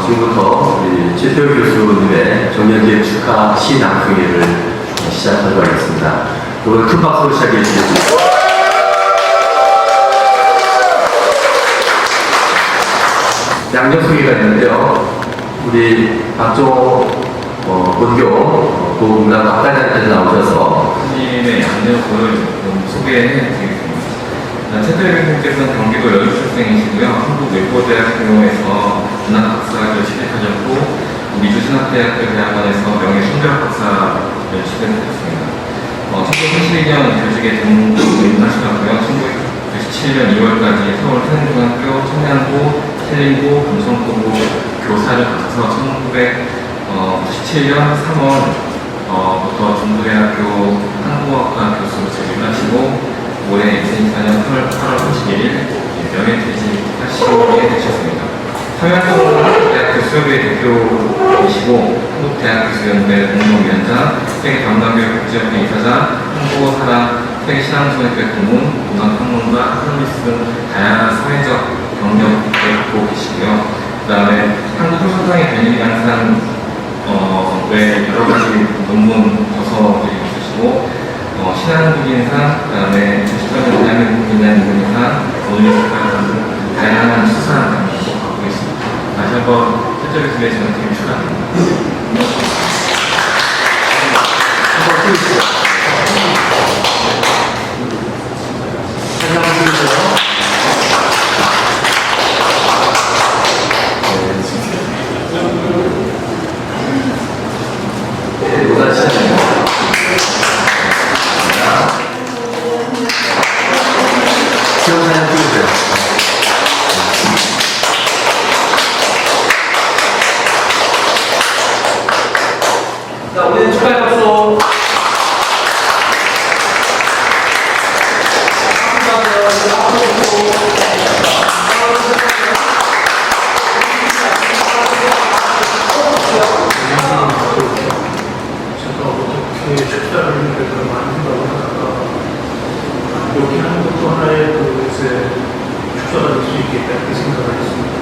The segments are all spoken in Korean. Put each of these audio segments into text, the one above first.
지금부터 우리 최태호 교수님의 정년기획 축하 시 낭송회를 시작하도록 하겠습니다. 오늘 큰 박수로 시작해 주시겠습니다. 양력소개가 있는데요. 우리 박종호 본교 고문관 박단장까지 나오셔서 스님의 양력을 소개해 드리겠습니다. 최태호 교수님께서는 경기도 여주 출생이시고요. 한국외고대학교에서 문학박사를 취득하셨고 미주신학대학교 대학원에서 명예성별박사를 취득하셨습니다. 1932년 교직에 등록하셨고요. 1997년 2월까지 서울 태릉중학교, 청량고, 신림고, 금성고고 교사를 거쳐서 1997년 3월부터 중부대학교 한국어학과 교수로 재직하시고 올해 2024년 8월 31일 명예퇴직하시게 되셨습니다. 서현동대학교 수협의 대표이시고 한국대학교수연대 공동위원장, 세계관광교육 국제협회 이사장, 한국어사랑, 세계시장소녀교육 고문, 문학평론가, 저널리스트 등 다양한 사회적 경력을 갖고 계시고요. 그 다음에 한국소설상의 변인강산 외 여러 가지 논문 저서들이 있으시고 신한국인상, 그 다음에 90년대 대한민국인단 인문인상, 오늘리스트상 등 다양한 수상을 갖고 있습니다. 다시 한번 최태호 교수님의 정년기획 축하드립니다. 한번 보여주세요. 자, 오늘 축하의 박수. 제가 어떻게 축사를 해서 만든다고 하다가 여기 하는 것도 하나의 축사가 될 수 있겠다 이렇게 생각을 했습니다.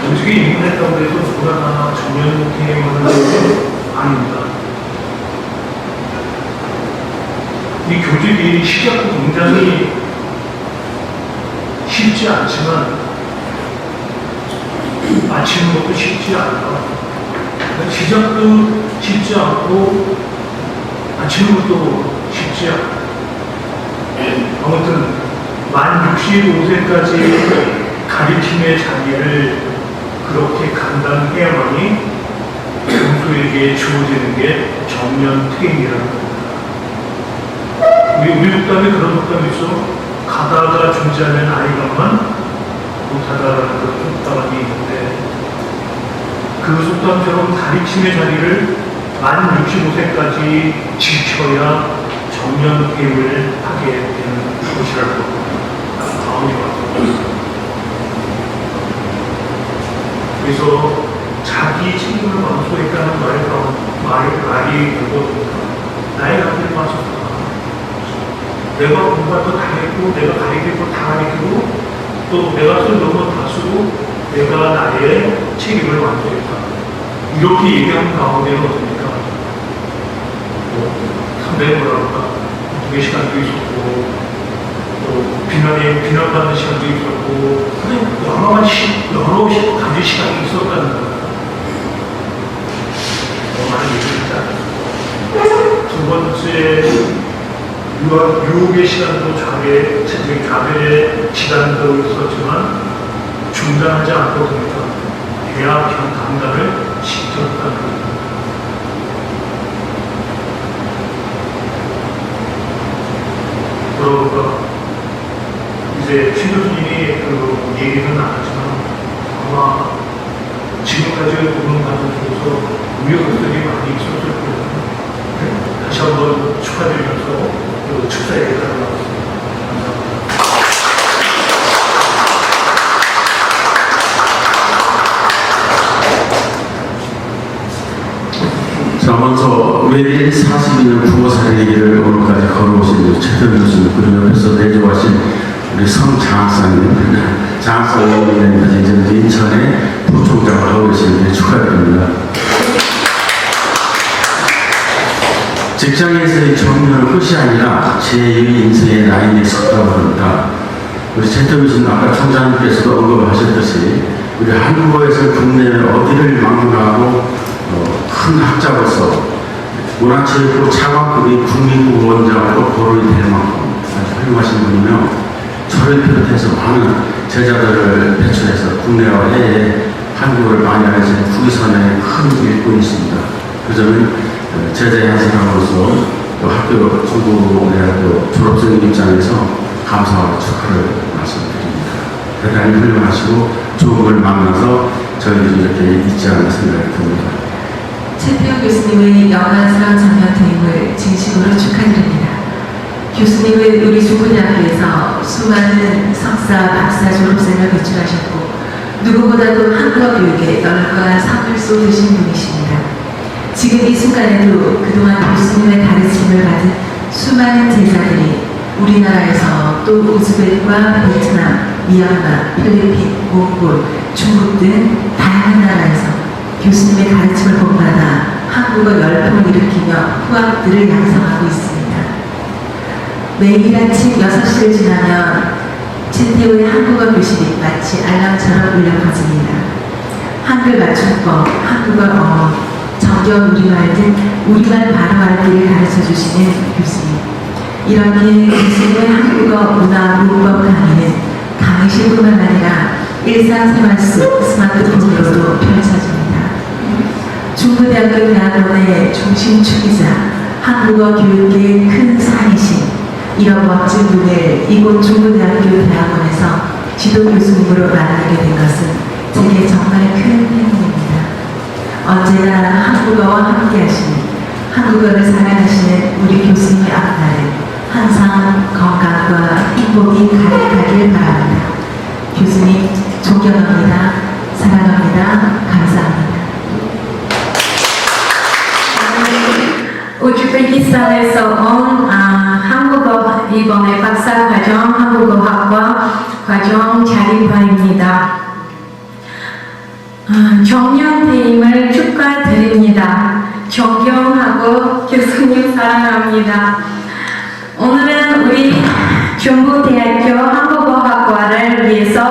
교직에 입문했다고 해서 누구나 정년퇴임을 하는 것은 아닙니다. 이 교직이 시작도 굉장히 쉽지 않지만 마치는 것도 쉽지 않다. 시작도 쉽지 않고 마치는 것도 쉽지 않다. 아무튼 만 65세까지 가르침의 자리를 그렇게 감당해야만이 교수에게 주어지는 게 정년퇴임이라는 겁니다. 우리 속담에 그런 속담이 있어. 가다가 존재하는 아이가만 못하다라는 그런 속담이 있는데 그 속담처럼 가르침의 자리를 만 65세까지 지켜야 정년퇴임을 하게 되는 것이라고 마음이 왔습니다. 그래서 자기 친구를 마음속에 있다는 말이 그거보다 나의 앞에 맞췄다. 내가 공부할 거 다 했고, 내가 가르칠 거 다 가르치고, 또 내가 쓸 논문 다 쓰고, 내가 나의 책임을 완수했다. 이렇게 얘기하는 가운데는 어떻습니까? 상당히 뭐랄까, 두개 시간도 있었고, 또 비난받는 시간도 있었고, 여러 가지 시간이 있었다는 거예요. 많은 얘기를 했다. 두 번째, 유혹의 시간도 좌별의 시간도 있었지만 중단하지 않고 됩니다. 대학 강단을 시켰다는 겁니다. 그러니까 이제 최 교수님이 그 얘기는 안 하지만 아마 지금까지 보는 과정 중에서 우여곡절이 많이 있었을 거예요. 다시 한번 축하드리면서 그 축사 얘기를 하고 나왔습니다. 자, 먼저 매일 42년 부모사의 얘기를 오늘까지 걸어오신 최태호 교수님, 그리고 옆에서 내조하신 우리 성장학사님, 장학사님께서 이제 인천의 부총장을 하고 계시는데 축하드립니다. 직장에서의 정년은 끝이 아니라 제2의 인생의 라인에 섰다고 합니다. 우리 최태우신 아까 총장님께서도 언급하셨듯이 우리 한국어에서 국내외 어디를 막론하고 큰 학자로서 문화체육부 차관급의 국민국 원장으로 거론이 될 만큼 아주 훌륭하신 분이며 저를 비롯해서 많은 제자들을 배출해서 국내와 해외에 한국어를 많이 알려진 후기선의 큰 일꾼이십니다. 그 점은 제자의 한 사람으로서 또 학교 중고등학교 졸업생 입장에서 감사와 축하를 말씀드립니다. 대단히 훌륭하시고 좋은 걸 만나서 저희들이 이렇게 있지 않나 생각이 듭니다. 최태우 교수님의 영화상 장면 퇴임을 진심으로 축하드립니다. 교수님은 우리 중고등학교에서 수많은 석사, 박사 졸업생을 배출하셨고 누구보다도 한국어 교육에 열과 성을 쏟으신 분이십니다. 지금 이 순간에도 그동안 교수님의 가르침을 받은 수많은 제자들이 우리나라에서 또 우즈벡과 베트남, 미얀마, 필리핀, 몽골, 중국 등 다양한 나라에서 교수님의 가르침을 본받아 한국어 열풍을 일으키며 후학들을 양성하고 있습니다. 매일 아침 6시를 지나면 최태우의 한국어 교실이 마치 알람처럼 울려 퍼집니다. 한글 맞춤법, 한국어 어업, 정겨운 우리말 등 우리말 바로 알기를 가르쳐 주시는 교수님. 이렇게 교수님의 한국어 문화 문법 강의는 강의실뿐만 아니라 일상생활 속 스마트폰으로도 펼쳐집니다. 중부대학교 대학원의 중심축이자 한국어 교육계의 큰 산이신 이런 멋진 분을 이곳 중부대학교 대학원에서 지도교수님으로 만나게 된 것은 제게 정말 큰 행운입니다. 언제나 한국어와 함께 하시는, 한국어를 사랑하시는 우리 교수님의 앞날에 항상 건강과 행복이 가득하길 바랍니다. 교수님 존경합니다. 사랑합니다. 감사합니다. 우즈베키스탄에서 온 한국어 이번에 박사과정 한국어학과 과정 자립반입니다. 정년 퇴임을 축하드립니다. 존경하고 교수님 사랑합니다. 오늘은 우리 중부대학교 한국어학과를 위해서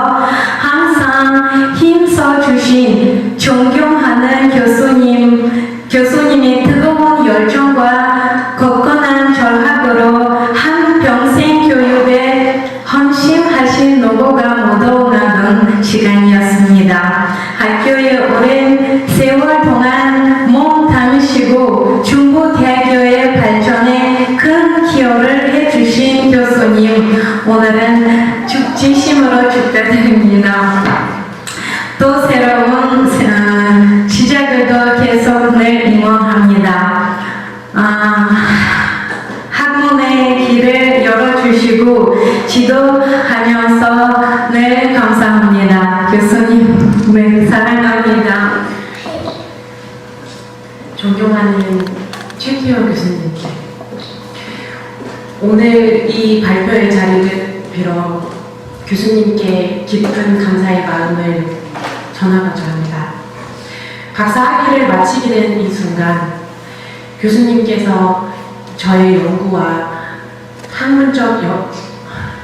항상 힘써 주신 존경하는 교수님의 뜨거운 열정과 굳건한 절학으로 한평생 교육에 헌신하신 노고가 묻어나는 시간이었습니다. 학교의 오랜 세월 동안 몸 담으시고 중부대학교의 발전에 큰 기여를 해주신 교수님, 오늘은 진심으로 축하드립니다. 또 새로운 시작을 더 계속 늘 응원합니다. 학문의 길을 열어주시고 지도하면서 늘 감사합니다. 교수님 사랑합니다. 존경하는 최태우 교수님께 오늘 이 발표의 자리를 빌어 교수님께 깊은 감사의 마음을 전하고자 합니다. 박사학위를 마치게 된 이 순간 교수님께서 저의 연구와 학문적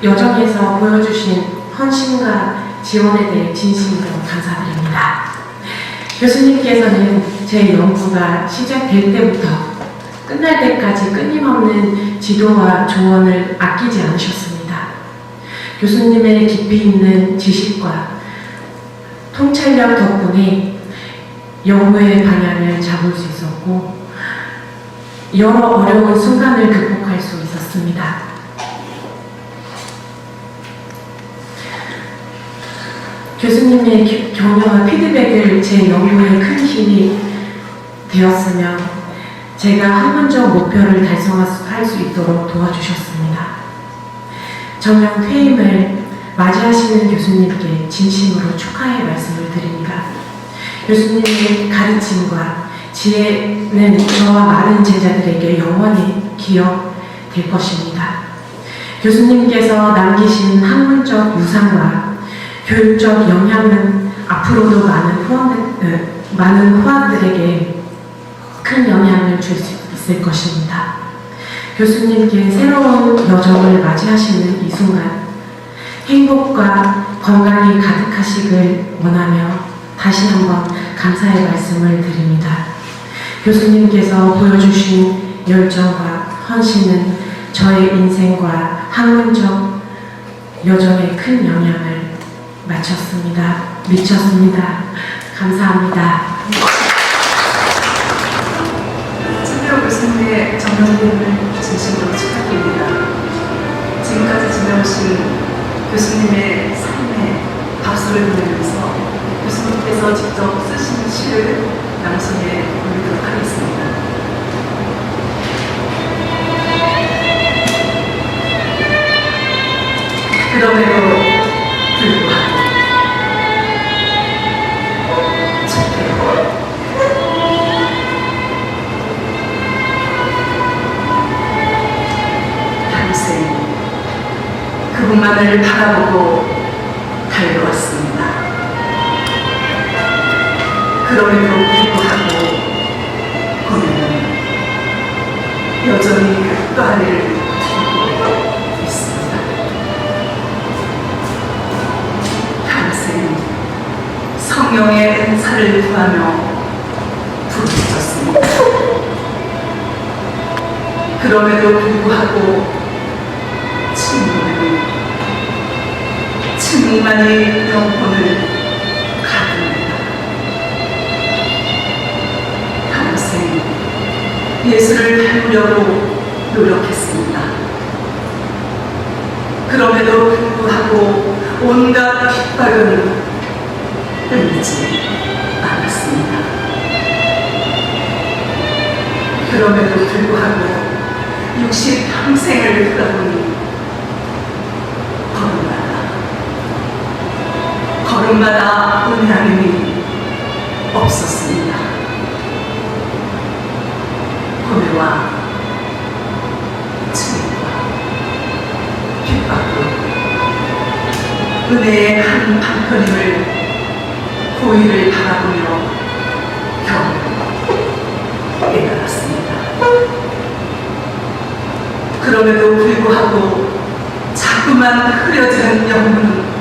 여정에서 보여주신 헌신과 지원에 대해 진심으로 감사드립니다. 교수님께서는 제 연구가 시작될 때부터 끝날 때까지 끊임없는 지도와 조언을 아끼지 않으셨습니다. 교수님의 깊이 있는 지식과 통찰력 덕분에 연구의 방향을 잡을 수 있었고 여러 어려운 순간을 극복할 수 있었습니다. 교수님의 격려와 피드백을 제 연구에 큰 힘이 되었으며 제가 학문적 목표를 달성할 수 있도록 도와주셨습니다. 정년 퇴임을 맞이하시는 교수님께 진심으로 축하의 말씀을 드립니다. 교수님의 가르침과 지혜는 저와 많은 제자들에게 영원히 기억될 것입니다. 교수님께서 남기신 학문적 유산과 교육적 영향은 앞으로도 많은 후원들에게 큰 영향을 줄 수 있을 것입니다. 교수님께 새로운 여정을 맞이하시는 이 순간 행복과 건강이 가득하시길 원하며 다시 한번 감사의 말씀을 드립니다. 교수님께서 보여주신 열정과 헌신은 저의 인생과 학문적 여정에 큰 영향을 미쳤습니다. 감사합니다. 최태호 교수님의 정년퇴임을 진심으로 축하드립니다. 지금까지 지내오신 교수님의 삶에 박수를 보내면서 교수님께서 직접 쓰신 시를 낭송해 올리도록 하겠습니다. 그럼에도 불구하고 평생 그분만을 바라보고 달려왔습니다. 그럼에도 불구하고 고민은 여전히 끝발을 두고 있습니다. 평생 성령의 은사를 구하며 부르짖었습니다. 그럼에도 불구하고 친구는 충만히 영혼을 가릅니다. 평생 예수를 닮으려고 노력했습니다. 그럼에도 불구하고 온갖 핍박은 끊이지 않았습니다. 그럼에도 불구하고 60평생을 걸어보니 걸음마다 은혜함이 없었습니다. 고뇌와 증오와 핍박도 은혜의 한 방편임을 고의를 바라보며 겨우 깨달았습니다. 그럼에도 불구하고 자꾸만 흐려지는 영혼은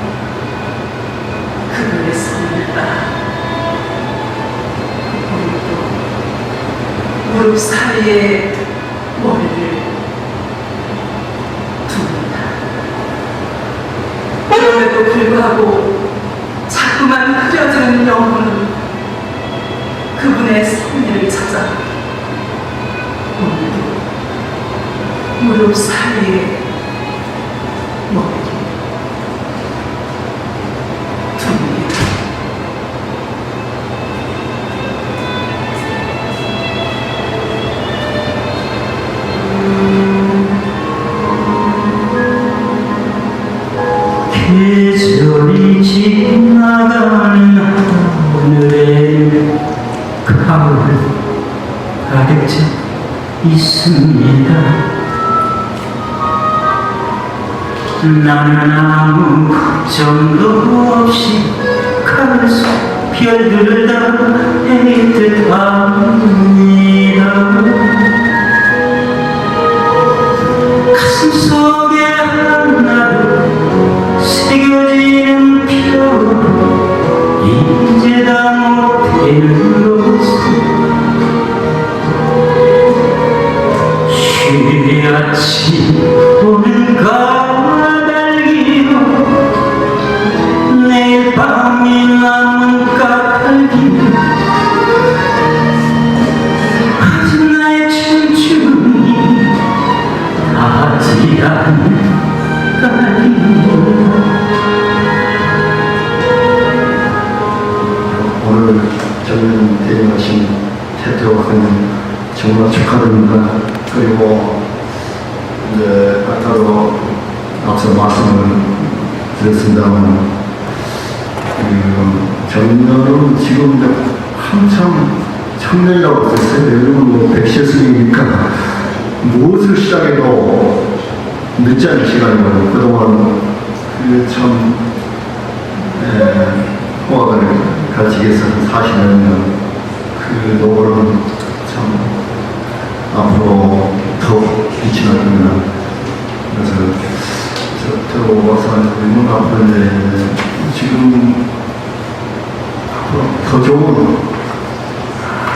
그분의 손을 따라 오늘도 무릎 사이에 머리를 둡니다. 그럼에도 불구하고 자꾸만 흐려지는 영혼은 그분의 섭리를 찾아 오늘도 무릎 사이에 머리를 둡니다. 계절이 지나가는 하늘에 가을 가득 차 있습니다. 나는 아무 걱정도 없이 가서 별들을 다 헤듯 합니다. 가슴 속에 하나도 새겨지는 표 이제 다 못되는 것은 쉬앗이 오는 가달기로 내일 밤이 남은 까닭이로 아직 나의 청춘이 닿지 않은 오늘 저는 대행하신 태태호 학생님 정말 축하드립니다. 그리고 이제 아까도 앞서 말씀을 드렸습니다만 정년은 지금 이제 한참 청년이라고 했어요. 요즘은 뭐 100세이니까 무엇을 시작해도 늦지 않은 시간이거든요. 그동안 참 호학을 가르치기 위해서 40년 그 노고는 참 앞으로 더욱 빛이 나겠구나. 그래서 저 박사님 앞으로 이제 지금 앞으로 더 좋은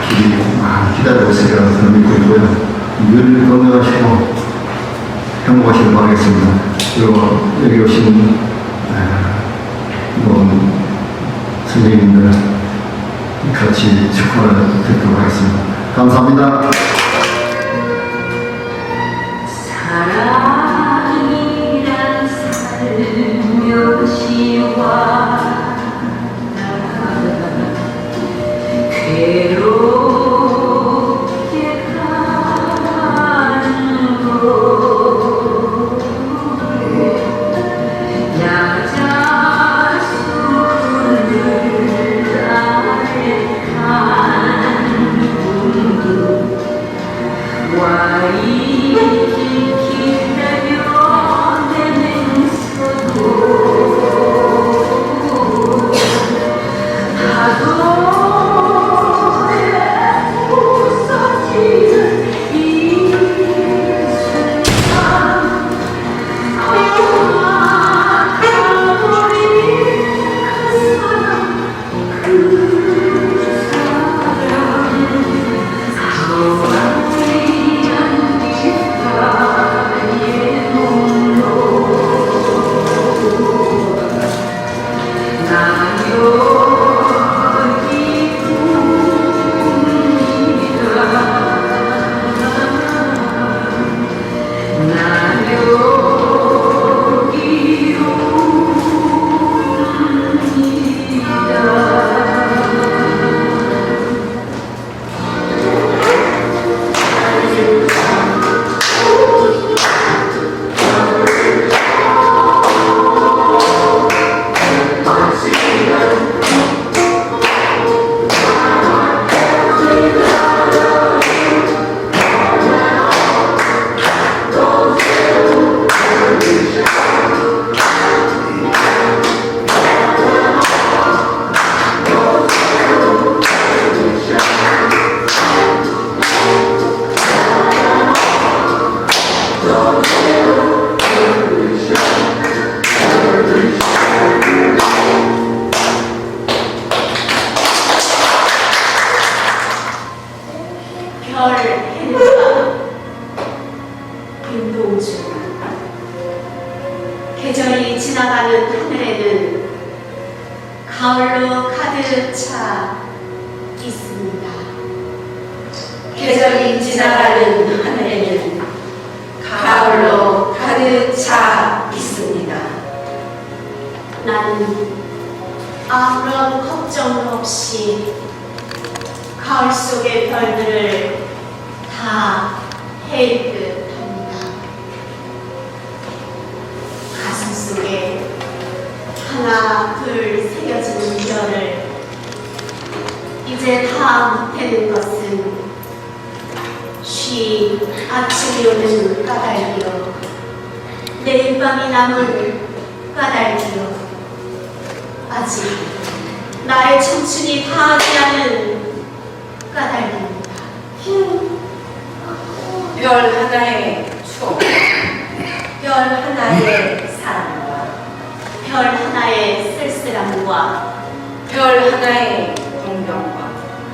길이 많이 기다리고 있으리라고 저는 믿고 있고요. 늘 건강하시고 행복하시길 바라겠습니다. 그리고 여기 오신 선생님들 같이 축하를 드리도록 하겠습니다. 감사합니다. 사랑이란 살며시와 괴롭게 가는 곳 야자수를 아래간 꿈도 와이길 기다려내면서도 파도에 부서지는 이 순간 가버린 그 사람 별 해는가 윤동주 계절이 지나가는 하늘에는 가을로 가득 차 있습니다. 계절이 지나가는 하늘에는 가을로 가득 차 있습니다. 나는 아무런 걱정 없이 가을 속의 별들을 다 헤일 듯 합니다. 가슴 속에 하나 둘 새겨지는 별을 이제 다 못해는 것은 쉬 아침이 오는 까닭이요 내일 밤이 남은 까닭이요 아직 나의 청춘이 다하지 않은 까닭입니다. 별 하나의 추억, 별 하나의 사랑과 별 하나의 쓸쓸함과 별 하나의 동경과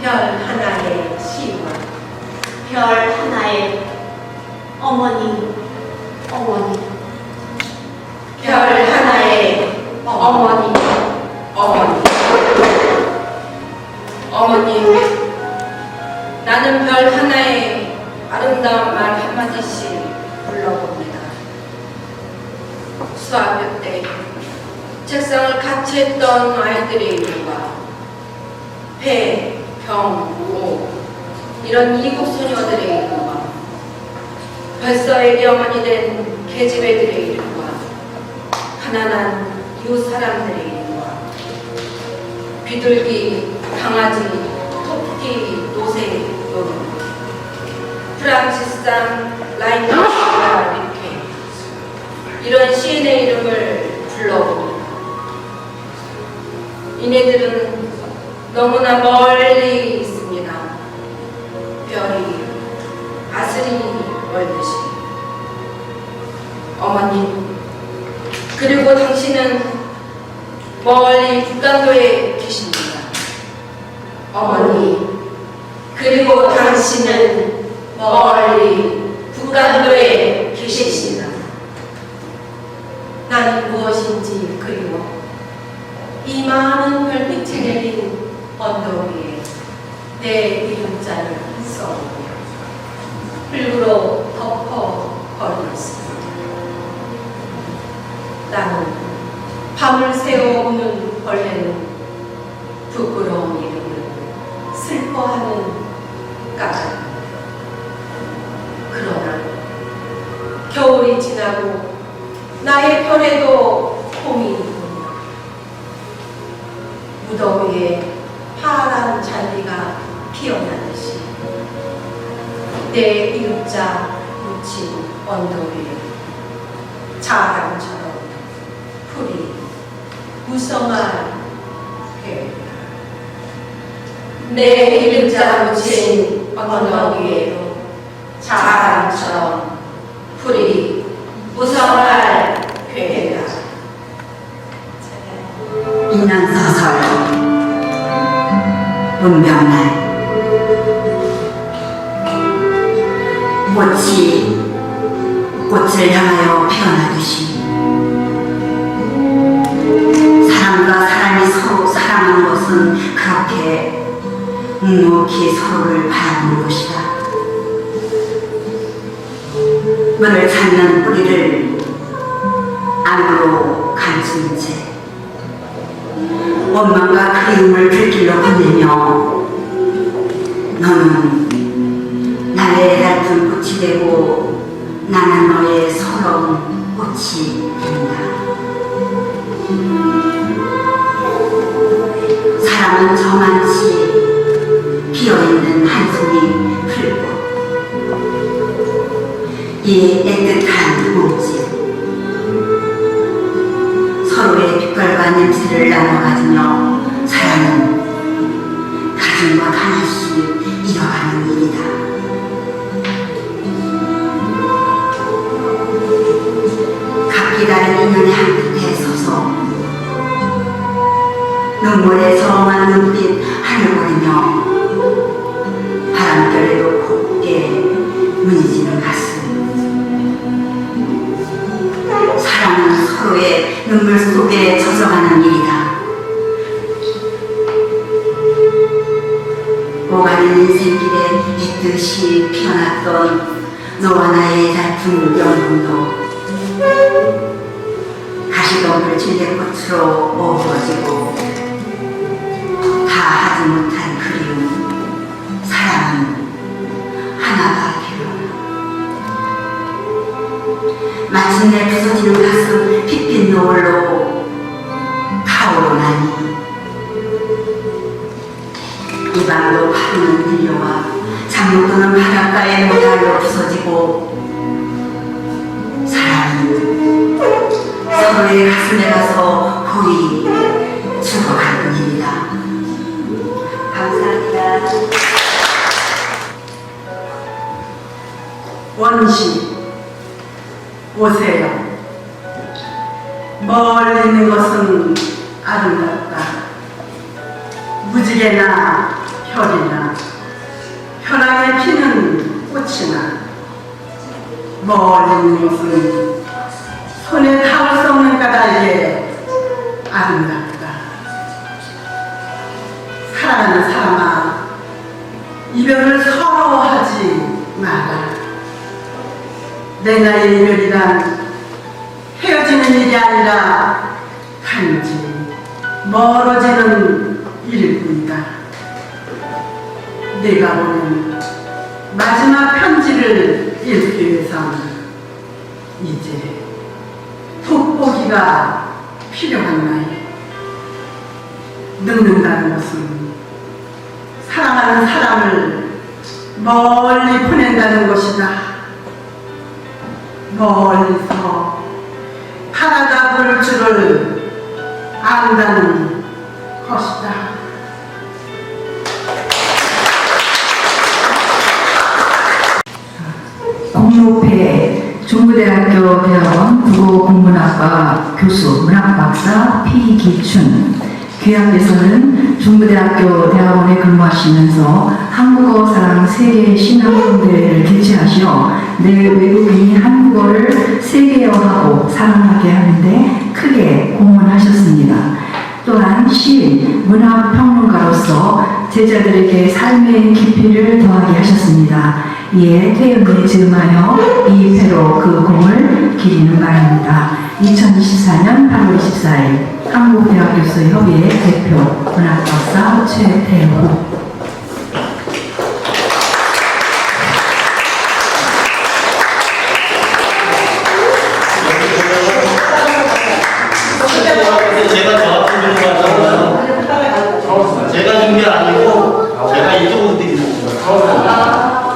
별 하나의 시와 별 하나의 어머니 별 하나의 어머니 나는 별 하나의 아름다운 말 한마디씩 불러봅니다. 수학교 때 책상을 같이 했던 아이들의 이름과 배, 병, 오 이런 이국 소녀들의 이름과 벌써 애기 어머니 된 계집 애들의 이름과 가난한 이웃 사람들의 이름과 비둘기, 강아지, 토끼, 노새, 노루 프랑시스상, 라인더스가 이렇게 이런 시인의 이름을 불러봅니다. 이네들은 너무나 멀리 있습니다. 별이 아스리 멀듯이. 어머님, 그리고 당신은 멀리 북강도에 계십니다. 어머니, 그리고 당신은 멀리 북강도에 계십니다. 나는 무엇인지 그리워 이 많은 별빛이 내린 언덕 위에 내 이름자를 써오며 흙으로 덮어 버렸습니다. 나는 밤을 새워 우는 벌레는 부끄러운 이름을 슬퍼하는 까닭. 그러나 겨울이 지나고 나의 별에도 봄이 오며 무더위에 파란 잔디가 피어나듯이 내 이름자 묻힌 언덕 위에 자랑처럼 풀이 무성한 회입니다. 내 이름자 묻힌 언덕 위에도 자랑처럼 풀이 무성할 괴해다. 인연사설 운명날 꽃이 꽃을 향하여 피어나듯이 사람과 사람이 서로 사랑하는 것은 그렇게 묵묵히 서로를 바라보는 것이다. 물을 찾는 뿌리를 안으로 감춘 채 원망과 그리움을 불길로 건네며 너는 나의 얇은 꽃이 되고 나는 너의 서러운 꽃이 된다. 사랑은 저만치 피어있는 한 송이 풀꽃, 이 애틋한 몸짓, 서로의 빛깔과 냄새를 나눠 가지며 사랑은 가진 것 하나씩 이어가는 일이다. 각기 다른 인연의 한 끝에 서서 눈물에 저어만 눈빛 하늘거리며 바람결에도 곱게 무너지는 가슴. 사랑은 서로의 눈물 속에 젖어가는 일이다. 오가는 인생길에 있듯이 피어났던 너와 나의 얇은 영혼도 가시덤불 진례꽃으로 어우러지고 다 하지 못한 그리움, 사랑은 하나가 되어나 마침내 부서지는 가슴 핏빛 노을로 타오르나니 이 밤도 파도는 들려와 잠못드는 바닷가의 모달로 부서지고 사랑은 서로의 가슴에 가서 고이 죽어가는 일이다. 감사합니다. 원시 오세요. 멀리 있는 것은 아름답다. 무지개나 별이나 현황에 피는 꽃이나 멀리 있는 것은 손에 닿을 수 없는 까닭에 아름답다. 사랑하는 사람아, 이별을 서러워하지 마라. 내 나의 이별이란 헤어지는 일이 아니라 단지 멀어지는 일일 뿐이다. 네가 보낸 마지막 편지를 읽기 위해서는 이제 돋보기가 필요한 나이. 늙는다는 것은 사랑하는 사람을 멀리 보낸다는 것이다. 멀리서 바라다 볼 줄을 안다는 것이다. 공로패 중부대학교 대학원 국어국문학과 교수 문학박사 피기춘, 귀하께서는 중부대학교 대학원에 근무하시면서 한국어사랑 세계 신학대회를 개최하시어 내 외국인이 한국어를 세계어하고 사랑하게 하는데 크게 공헌하셨습니다. 또한 시인, 문학평론가로서 제자들에게 삶의 깊이를 더하게 하셨습니다. 이에 퇴임에 즈음하여 이 회로 그 공을 기리는 바랍니다. 2024년 8월 24일 한국대학교수협의회 대표 문학박사 최태호. 제가 저한테 준거 같잖아요. 제가 준 게 아니고 제가 이쪽으로 드리는 거예요.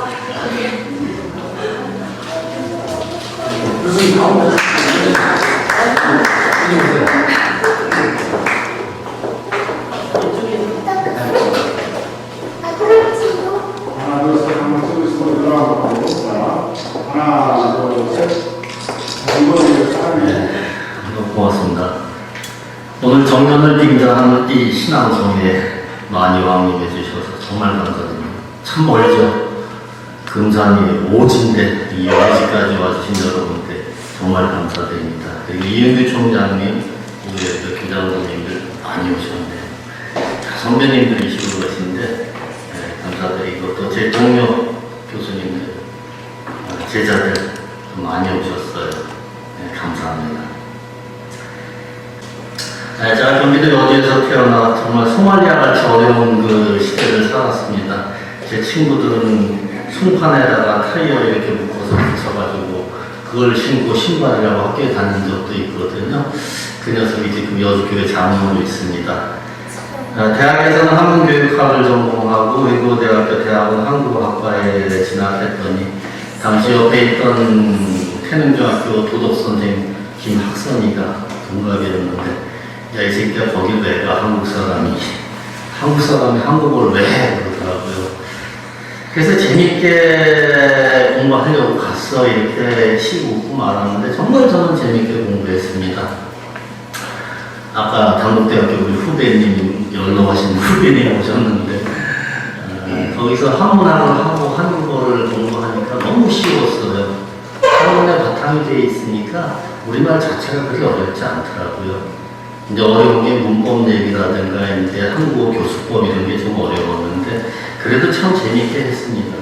하나, 둘, 셋, 한번 쓰고 있으면 들어가고. 자, 하나, 둘, 셋. 이번에 사람이. 고맙습니다. 오늘 정년을 빙자하는 이 신앙송에 많이 왕림해 주셔서 정말 감사드립니다. 참 멀죠. 금산이 오진데 이 여기까지 와주신 여러분께 정말 감사드립니다. 그리고 이은규 총장님, 우리 교장선생님들 많이 오셨는데 선배님들이시고 그러신데 감사드리고 또 제 동료 교수님들, 제자들 많이 오셨어요. 감사합니다. 제가 경기도 여주에서 태어나 정말 소말리아 같이 어려운 그 시대를 살았습니다. 제 친구들은 송판에다가 타이어 이렇게 묶어서 붙여가지고 그걸 신고 신발이라고 학교에 다닌 적도 있거든요. 그 녀석이 지금 여주교회 장로로 있습니다. 대학에서는 한문교육학을 전공하고 외고대학교 대학원 한국어학과에 진학했더니 당시 옆에 있던 태릉중학교 도덕선생 김학선이가 동갑이었는데 야, 이 새끼야, 거기 왜 가? 한국 사람이 한국어를 왜 해? 그러더라고요. 그래서 재밌게 공부하려고 갔어. 이렇게 씩 웃고 말하는데 정말 저는 재밌게 공부했습니다. 아까 당국대학교 우리 후배님, 연로하신 후배님 오셨는데 거기서 한문학을 하고 한국어를 공부하니까 너무 쉬웠어요. 한문에 바탕이 돼 있으니까 우리말 자체가 그렇게 어렵지 않더라고요. 이제 어려운 게 문법 얘기라든가 이제 한국어 교수법 이런 게 좀 어려웠는데 그래도 참 재밌게 했습니다.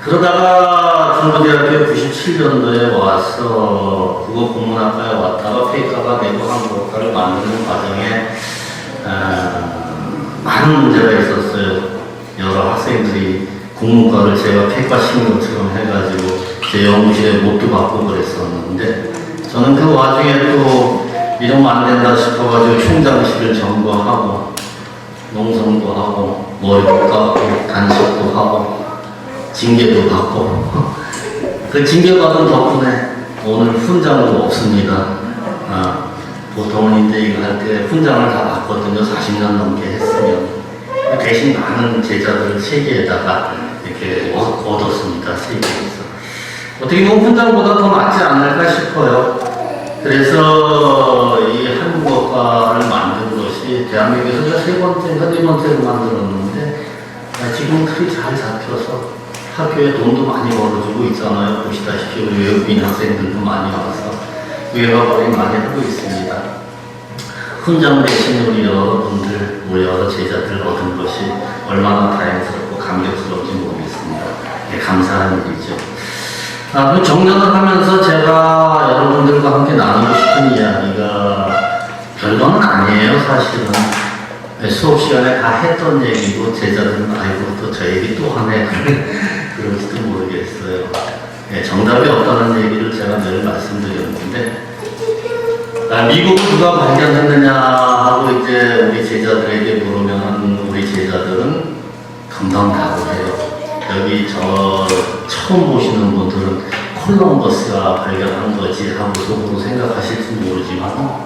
그러다가 중부대학교 97년도에 와서 국어국문학과에 왔다가 폐과가 되고 한국어과를 만드는 과정에 많은 문제가 있었어요. 여러 학생들이 국문과를 제가 폐과 신고처럼 해가지고 제 연구실에 못도 받고 그랬었는데 저는 그 와중에 또 이러면 안 된다 싶어가지고 총장실을 점거하고 농성도 하고 머리도 깎고 단식도 하고 징계도 받고 그 징계받은 덕분에 오늘 훈장도 없습니다. 보통은 이제 이거 할 때 훈장을 다 받거든요. 40년 넘게 했으면. 대신 많은 제자들을 세계에다가 이렇게 얻었습니다. 세계에서. 어떻게 보면 훈장보다 더 낫지 않을까 싶어요. 그래서 이 한국어과를 만든 것이 대한민국에서 세 번째인가 네 번째로 만들었는데 지금 틀이 잘 잡혀서 학교에 돈도 많이 벌어주고 있잖아요. 보시다시피 우리 외국인 학생들도 많이 와서 외화벌이 많이 하고 있습니다. 훈장 대신 우리 여러분들 모여서 제자들 얻은 것이 얼마나 다행스럽고 감격스러운지 모르겠습니다. 감사한 일이죠. 그 정년을 하면서 제가 여러분들과 함께 나누고 싶은 이야기가 별거는 아니에요, 사실은. 수업 시간에 다 했던 얘기고, 제자들은 아이고, 또 저 얘기 또 하네. 그럴지도 모르겠어요. 정답이 없다는 얘기를 제가 늘 말씀드렸는데, 미국을 누가 발견했느냐 하고 이제 우리 제자들에게 물으면 우리 제자들은 금방 답을 해요. 여기 저 처음 보시는 분들은 콜럼버스가 발견한 거지 하고 속으로 생각하실지 모르지만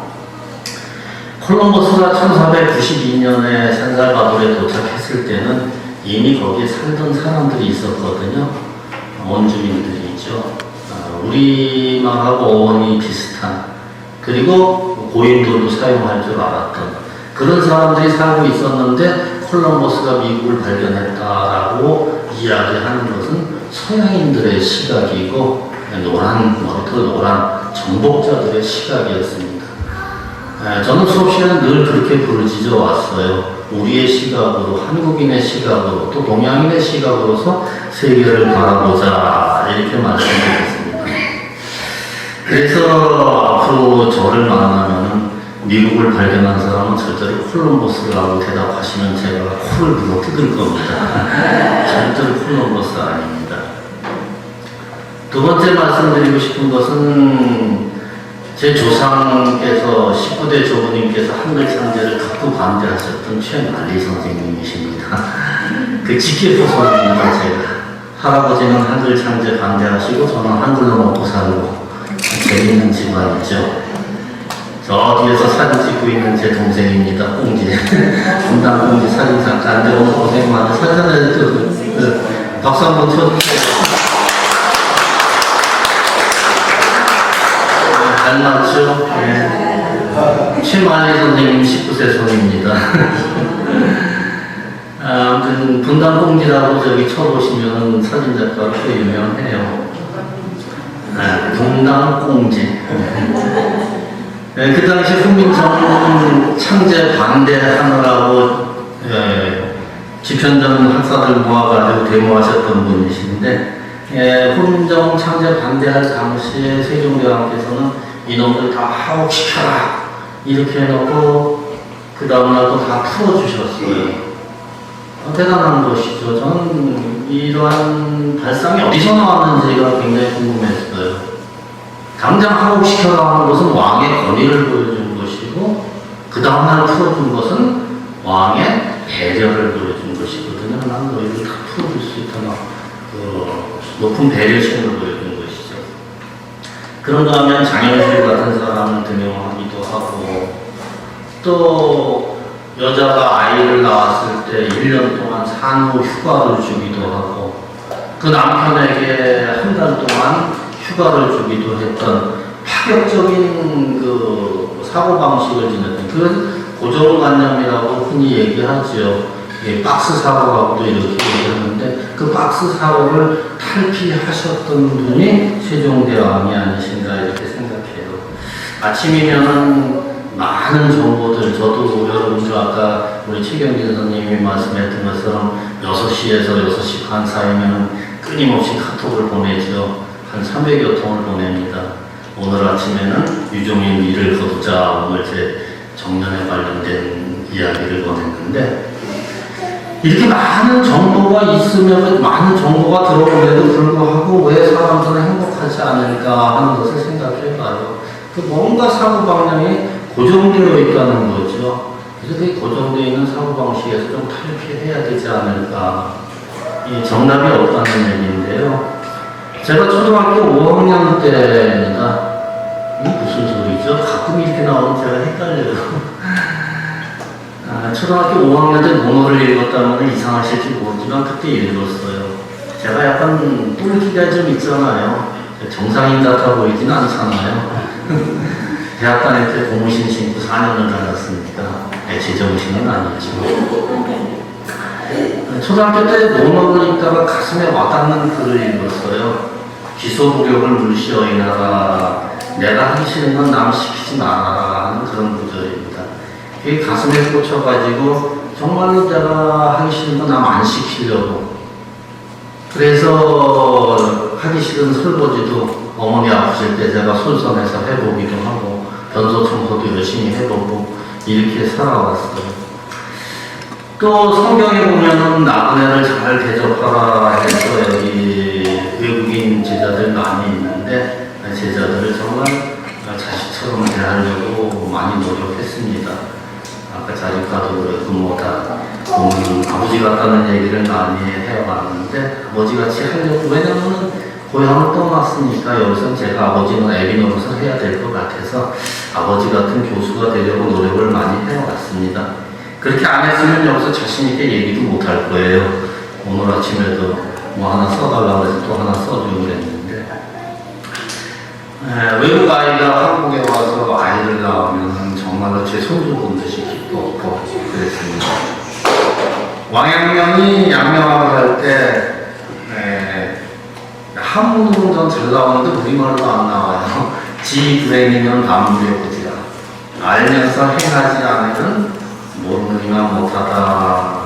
콜럼버스가 1492년에 산살바도르에 도착했을 때는 이미 거기에 살던 사람들이 있었거든요. 원주민들이죠. 우리말하고 어원이 비슷한, 그리고 고인돌도 사용할 줄 알았던 그런 사람들이 살고 있었는데, 콜럼버스가 미국을 발견했다라고 이야기하는 것은 서양인들의 시각이고 노란 머리털 노란 정복자들의 시각이었습니다. 저는 수업 시간에 늘 그렇게 부르짖어 왔어요. 우리의 시각으로, 한국인의 시각으로, 또 동양인의 시각으로서 세계를 바라보자, 이렇게 말씀드렸습니다. 그래서 앞으로 저를 만나면 미국을 발견한 사람은 절대로 콜럼버스라고 대답하시면 제가 코를 물어 뜯을 겁니다. 절대로 콜럼버스 아닙니다. 두 번째 말씀드리고 싶은 것은 제 조상께서 19대 조부님께서 한글 창제를 극구 반대하셨던 최만리 선생님이십니다. 그 직계 후손입니다. 제가. 할아버지는 한글 창제 반대하시고 저는 한글로 먹고 살고 재밌는 집안이죠. 저 뒤에서 사진 찍고 있는 제 동생입니다. 꽁지. 분당 꽁지 사진 잠깐. 오늘 고생 많은 사진을 박수 한번 쳐주세요. 잘 맞죠? 네. 최만희 선생님 19세 손입니다. 아무튼 분당 꽁지라고 저기 쳐보시면 사진작가로 또 유명해요. 분당 꽁지. 네, 그 당시 훈민정 창제 반대하느라고 집현전 학사들 모아가지고 데모하셨던 분이신데, 훈민정 창제 반대할 당시에 세종대왕께서는 이놈들 다 하옥시켜라 이렇게 해놓고 그 다음날도 다 풀어주셨어요. 대단한 것이죠. 저는 이러한 발상이 어디서 나왔는지가 굉장히 궁금했어요. 당장 하옥시켜라 하는 것은 왕의 권위를 보여준 것이고, 그 다음날 풀어준 것은 왕의 배려를 보여준 것이거든요. 난 너희들 다 풀어줄 수 있다나 높은 배려심을 보여준 것이죠. 그런가 하면 장현실 같은 사람을 등용하기도 하고, 또 여자가 아이를 낳았을 때 1년 동안 산후 휴가를 주기도 하고, 그 남편에게 한 달 동안 휴가를 주기도 했던 파격적인 그 사고방식을 지녔던, 그 고정관념이라고 흔히 얘기하죠. 박스 사고라고도 이렇게 얘기하는데, 그 박스 사고를 탈피하셨던 분이 세종대왕이 아니신가 이렇게 생각해요. 아침이면은 많은 정보들, 저도 여러분들 아까 우리 최경진 선생님이 말씀했던 것처럼 6시에서 6시 반 사이면 끊임없이 카톡을 보내죠. 한 300여 통을 보냅니다. 오늘 아침에는 유종의 미를 거두자, 오늘 제 정년에 관련된 이야기를 보냈는데, 이렇게 많은 정보가 있으면, 많은 정보가 들어오는데도 불구하고 왜 사람들은 행복하지 않을까 하는 것을 생각해봐요. 그 뭔가 사고방향이 고정되어 있다는 거죠. 그래서 그 고정되어 있는 사고방식에서 좀 탈피해야 되지 않을까. 이 정답이 없다는 얘기인데요. 제가 초등학교 5학년 때입니다. 이게 무슨 소리죠? 가끔 이렇게 나오면 제가 헷갈려요. 초등학교 5학년 때 논어를 읽었다면 이상하실지 모르지만 그때 읽었어요. 제가 약간 똘끼가 좀 있잖아요. 정상인 같아 보이진 않잖아요. 대학 다닐 때 고무신 신고 4년을 다녔으니까 제정신은 아니죠. 초등학교 때 논어를 읽다가 가슴에 와닿는 글을 읽었어요. 기소부력을 물시어이나가 내가 하기 싫은 건 남 시키지 말아라 하는 그런 구절입니다. 그게 가슴에 꽂혀가지고 정말로 내가 하기 싫은 건 남 안 시키려고, 그래서 하기 싫은 설거지도 어머니 아프실 때 제가 솔선해서 해보기도 하고, 변소 청소도 열심히 해보고 이렇게 살아왔어요. 또 성경에 보면은 나그네를 잘 대접하라 해서 여기 외국인 제자들 많이 있는데, 제자들을 정말 자식처럼 대하려고 많이 노력했습니다. 아까 자식과도 그렇고 뭐다 아버지 같다는 얘기를 많이 해왔는데, 아버지같이 하려고, 왜냐면은 고향을 떠났으니까 여기서 제가 아버지는 애비 노릇을 해야 될 것 같아서 아버지 같은 교수가 되려고 노력을 많이 해왔습니다. 그렇게 안 했으면 여기서 자신있게 얘기도 못 할 거예요. 오늘 아침에도 뭐 하나 써달라고 해서 또 하나 써주고 그랬는데, 외국 아이가 한국에 와서 아이를 낳으면 정말로 제 손주 본 듯이 기뻤고 그랬습니다. 왕양면이 양명학을 할 때 한문으로 전 잘 나오는데 우리말로 안 나와요. 지불행이면 남무려고지라. 알면서 행하지 않으면 모르니가 못하다.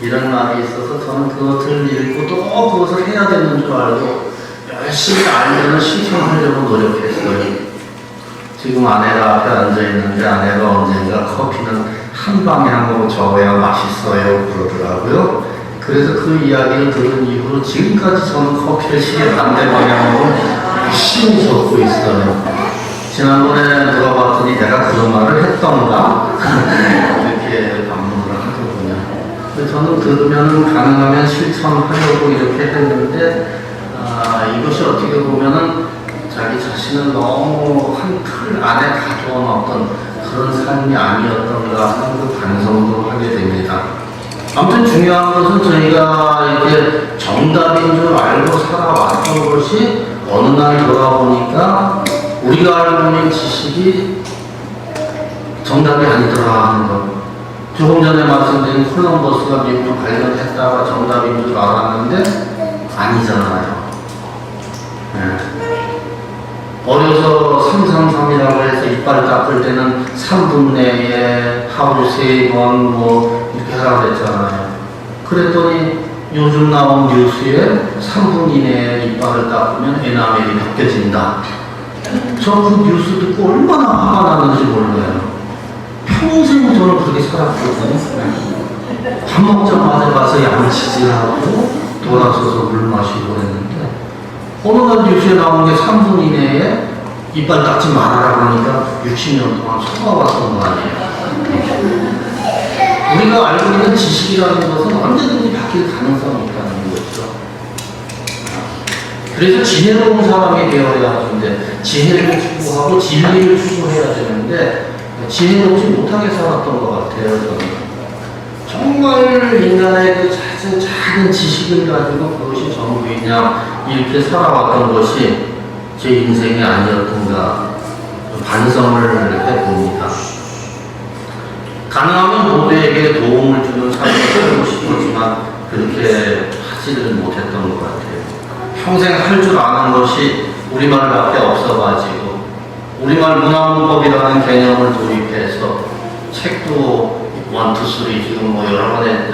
이런 말이 있어서 저는 그것을 읽고 또 그것을 해야 되는 줄 알고 열심히 알면은 실천하려고 노력했어요. 지금 아내가 앞에 앉아있는데 아내가 언젠가 커피는 한 방에 한 모금 저어야 맛있어요 그러더라고요. 그래서 그 이야기를 들은 이후로 지금까지 저는 커피를 시계 반대 방향으로 열심히 적고 있어요. 지난번에 물어봤더니 내가 그런 말을 했던가 이렇게 반문을 하더군요. 저는 들으면 가능하면 실천하려고 이렇게 했는데 이것이 어떻게 보면은 자기 자신을 너무 한 틀 안에 가둬놓았던 그런 삶이 아니었던가 하는 그 반성도 하게 됩니다. 아무튼 중요한 것은 저희가 이렇게 정답인 줄 알고 살아왔던 것이 어느 날 돌아보니까 우리가 알고 있는 지식이 정답이 아니더라 하는 것. 조금 전에 말씀드린 콜럼버스가 미국을 발견했다가 정답인 줄 알았는데 아니잖아요. 어려서 333이라고 해서 이빨 닦을 때는 3분 내에 하루 3번 뭐 이렇게 하라고 했잖아요. 그랬더니 요즘 나온 뉴스에 3분 이내에 이빨을 닦으면 에나멜이 벗겨진다. 저 그 뉴스 듣고 얼마나 화가 났는지 몰라요. 평생 저는 그렇게 살았거든요. 밥 먹자마자 가서 양치질하고 돌아서서 물 마시고 그랬는데 어느 날 뉴스에 나온 게 3분 이내에 이빨 닦지 말아라 그러니까 60년 동안 속아왔던 거 아니에요. 우리가 알고 있는 지식이라는 것은 언제든지 바뀔 가능성이 있다는 거죠. 그래서 지혜로운 사람이 되어야 하는데 지혜를 추구하고 진리를 추구해야 되는데 지혜롭지 못하게 살았던 것 같아요. 저는. 정말 인간의 그 작은 지식을 가지고 그것이 전부이냐 이렇게 살아왔던 것이 제 인생이 아니었던가 반성을 해봅니다. 가능하면 모두에게 도움을 주는 삶을 살고 싶었지만 그렇게 하지를 못했던 것 같아요. 평생 할 줄 아는 것이 우리말밖에 없어가지고 우리말 문화문법이라는 개념을 도입해서 책도 1, 2, 3 지금 뭐 여러 번의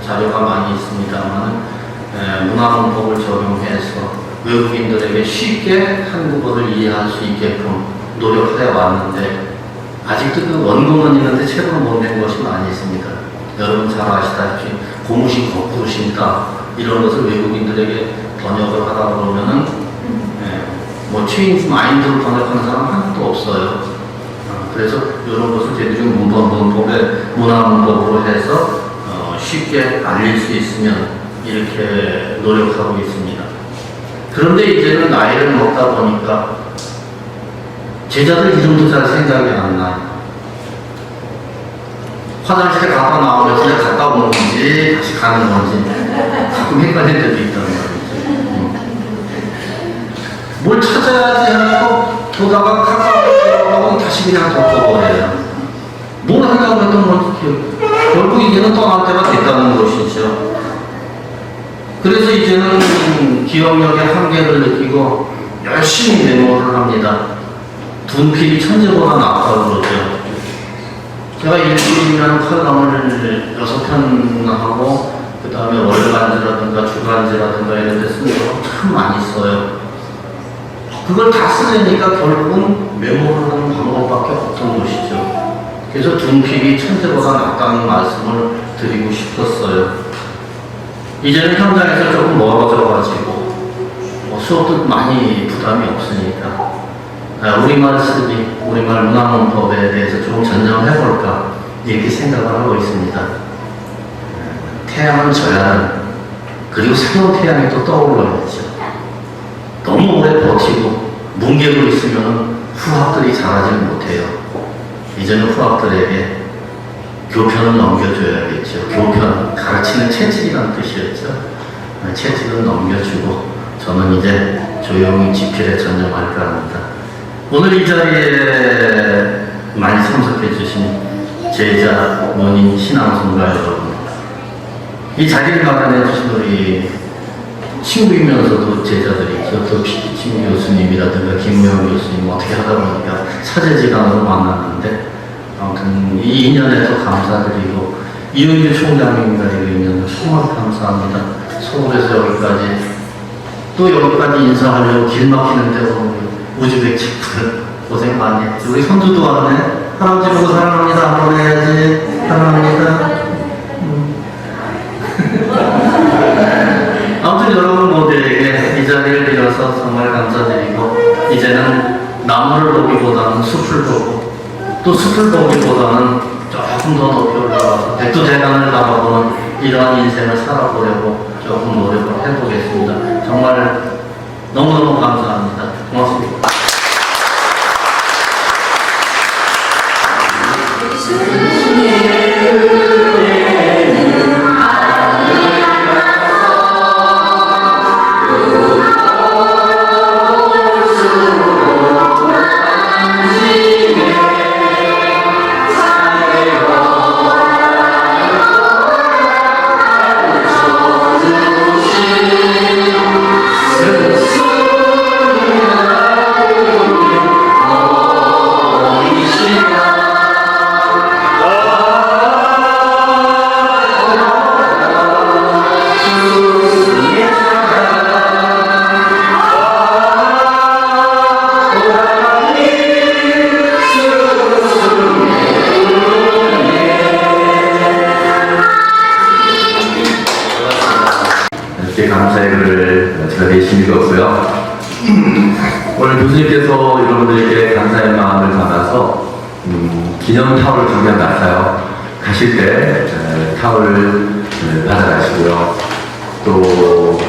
자료가 많이 있습니다만 문화문법을 적용해서 외국인들에게 쉽게 한국어를 이해할 수 있게끔 노력해 왔는데 아직도 그 원고는 있는데 책으로 못 낸 것이 많이 있습니다. 여러분 잘 아시다시피 고무신 거꾸로신가 이런 것을 외국인들에게 번역을 하다 보면은 뭐 트윈스 마인드로 번역하는 사람 하나도 없어요. 그래서 이런 것을 저희들이 문법에 문화문법으로 해서 쉽게 알릴 수 있으면 이렇게 노력하고 있습니다. 그런데 이제는 나이를 먹다 보니까 제자들 이름도 잘 생각이 안 나요. 화장실에 갔다 나오면 그냥 갔다 오는 건지 다시 가는 건지 가끔 헷갈릴 때도 있다는 말이죠. 뭘 찾아야지 하고 보다가 가까워 다시 그냥 덮어버려요. 뭘 하려고 했던 건지 결국 이제는 떠날 때가 됐다는 것이죠. 그래서 이제는 기억력의 한계를 느끼고 열심히 메모를 합니다. 둔필이 천재보다 낫다고 그러죠. 제가 일주일이라는 칼럼을 6편 하고 그 다음에 월간지라든가 주간지라든가 이런 데 쓰는 거 참 많이 써요. 그걸 다 쓰려니까 결국은 메모를 하는 방법밖에 없던 것이죠. 그래서 둔필이 천재보다 낫다는 말씀을 드리고 싶었어요. 이제는 현장에서 조금 멀어져가지고 수업도 많이 부담이 없으니까 우리말 쓰기, 우리말 문화문법에 대해서 조금 전념을 해볼까 이렇게 생각을 하고 있습니다. 태양은 져야 하는 그리고 새로운 태양이 또 떠올라야죠. 너무 오래 버티고 뭉개고 있으면 후학들이 잘하지 못해요. 이제는 후학들에게 교편을 넘겨줘야겠죠. 교편, 가르치는 채찍이라는 뜻이었죠. 채찍을 넘겨주고 저는 이제 조용히 집필에 전념할까 합니다. 오늘 이 자리에 많이 참석해 주신 제자, 모님, 신앙송가 여러분, 이 자리를 마련해 주신 우리 친구이면서도 제자들이죠. 또 김 교수님이라든가 김우영 교수님 어떻게 하다 보니까 사제지간으로 만났는데 아무튼 이 인연에도 감사드리고 이은주 총장님과 이 인연을 정말 감사합니다. 서울에서 여기까지 또 여기까지 인사하려고 길 막히는데 오늘 우즈벡 친구들 고생 많이 했지. 우리 손주도 왔네. 할아버지 보고 사랑합니다 한번 해야지. 사랑합니다. 아무튼 여러분 모두에게 이 자리를 빌어서 정말 감사드리고 이제는 나무를 보기보다는 숲을 보고 또 숲을 보기보다는 조금 더 높이 올라가서 백두대간을 바라보는 이러한 인생을 살아보려고 조금 노력을 해보겠습니다. 정말 너무너무 감사합니다. 고맙습니다. 감사의 글을 제가 열심히 읽었고요. 오늘 교수님께서 여러분들에게 감사의 마음을 담아서 기념 타올을 준비한 것 같아요. 가실 때 타올을 받아가시고요. 또